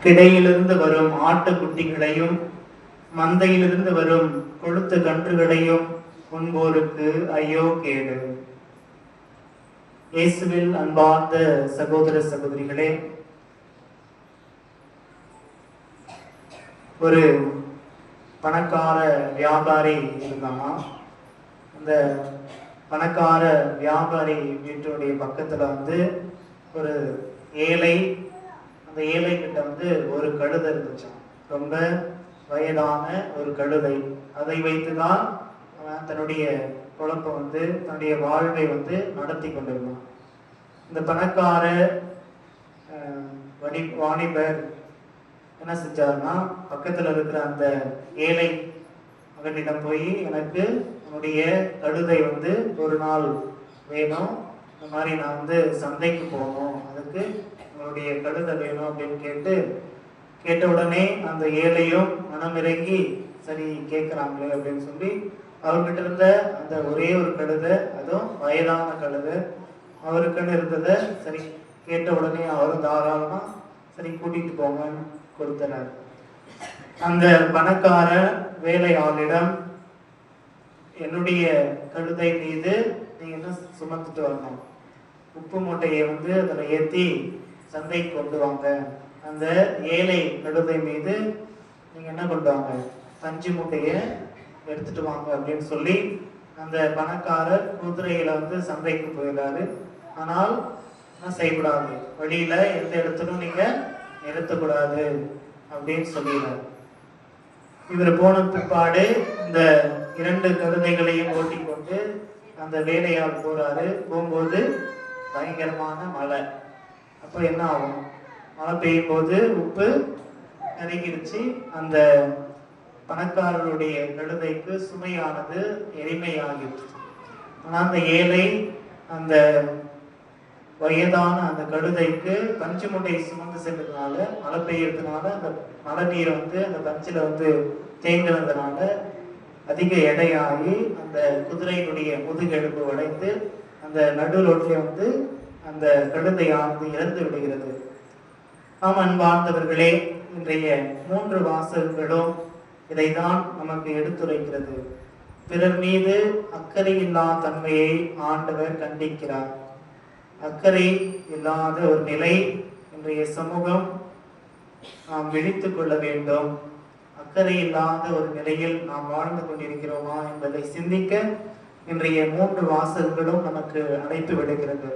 கிடையிலிருந்து வரும் ஆட்டுக்குட்டிகளையும் மந்தையிலிருந்து வரும் கொழுத்த கன்றுகளையும் உண்போருக்கு ஐயோ கேடு. இயேசுவில் அன்பார்ந்த சகோதர சகோதரிகளே, ஒரு பணக்கார வியாபாரி இருந்தானா. அந்த பணக்கார வியாபாரி வீட்டுடைய பக்கத்துல ஒரு ஏழை, அந்த ஏழை கிட்ட ஒரு கழுதை இருந்துச்சான். ரொம்ப வயதான ஒரு கழுதை. அதை வைத்துதான் அவன் தன்னுடைய குழப்பம் தன்னுடைய வாழ்வை நடத்தி கொண்டிருந்தான். இந்த பணக்கார வாணிபர் என்ன செஞ்சாருன்னா, பக்கத்துல இருக்கிற அந்த ஏழை மகனிடம் போய், எனக்கு உன்னுடைய கழுதை ஒரு நாள் வேணும், இந்த மாதிரி நான் சந்தைக்கு போகணும், அதுக்கு உங்களுடைய கழுதை வேணும் அப்படின்னு கேட்ட உடனே அந்த ஏழையும் மனமிறங்கி சரி கேட்குறாங்களே அப்படின்னு சொல்லி அவர்கிட்ட இருந்த அந்த ஒரே ஒரு கழுதை, அதுவும் வயதான கழுதை, அவருக்குன்னு இருந்ததை சரி கேட்ட உடனே அவரும் தாராளமா சரி கூட்டிட்டு போங்கன்னு கொடுத்தனர். அந்த பணக்கார வேலையாளிடம், என்னுடைய கழுதை மீது நீங்க என்ன சுமந்துட்டு வரணும், உப்பு மூட்டையை அதுல ஏற்றி சந்தைக்கு கொண்டு வாங்க. அந்த ஏழை கழுதை மீது நீங்க என்ன கொண்டு வாங்க, பஞ்சு மூட்டையை எடுத்துட்டு வாங்க அப்படின்னு சொல்லி அந்த பணக்காரர் குதிரையில சந்தைக்கு போயிடாரு. ஆனால் என்ன செய்யக்கூடாது, வழியில எந்த இடத்துலும் நீங்க நிறுத்தக்கூடாது அப்படின்னு சொல்லிடுறாரு. இவர் போன பிற்பாடு இந்த 2 கழுதைகளையும் ஓட்டி கொண்டு அந்த வேலையால் போறாரு. போகும்போது பயங்கரமான மழை. அப்ப என்ன ஆகும், மழை பெய்யும் போது உப்பு கருகிடுச்சு. அந்த பணக்காரருடைய கழுதைக்கு சுமையானது எளிமையாகிடுச்சு. ஆனா அந்த ஏழை அந்த வயதான அந்த கழுதைக்கு பஞ்சு மூட்டை சுமந்து சென்றதுனால, மழை பெய்யறதுனால அந்த மழை நீர் அந்த பஞ்சில தேங்கினதுனால அதிக எடையாகி அந்த குதிரையினுடைய முதுகெலும்பு உடைந்து அந்த நடு ரோட்டிலே அந்த கழுதையானது இறந்து விடுகிறது. நாம் அன்பார்ந்தவர்களே, இன்றைய 3 வாசகங்களும் இதைதான் நமக்கு எடுத்துரைக்கிறது. பிறர் மீது அக்கறை இல்லா தன்மையை ஆண்டவர் கண்டிக்கிறார். அக்கறை இல்லாத ஒரு நிலை இன்றைய சமூகம் நாம் விழித்துக் கொள்ள வேண்டும். அக்கறை இல்லாத ஒரு நிலையில் நாம் வாழ்ந்து கொண்டிருக்கிறோமா என்பதை சிந்திக்க இன்றைய 3 வாசகங்களும் நமக்கு அழைப்பு விடுகிறது.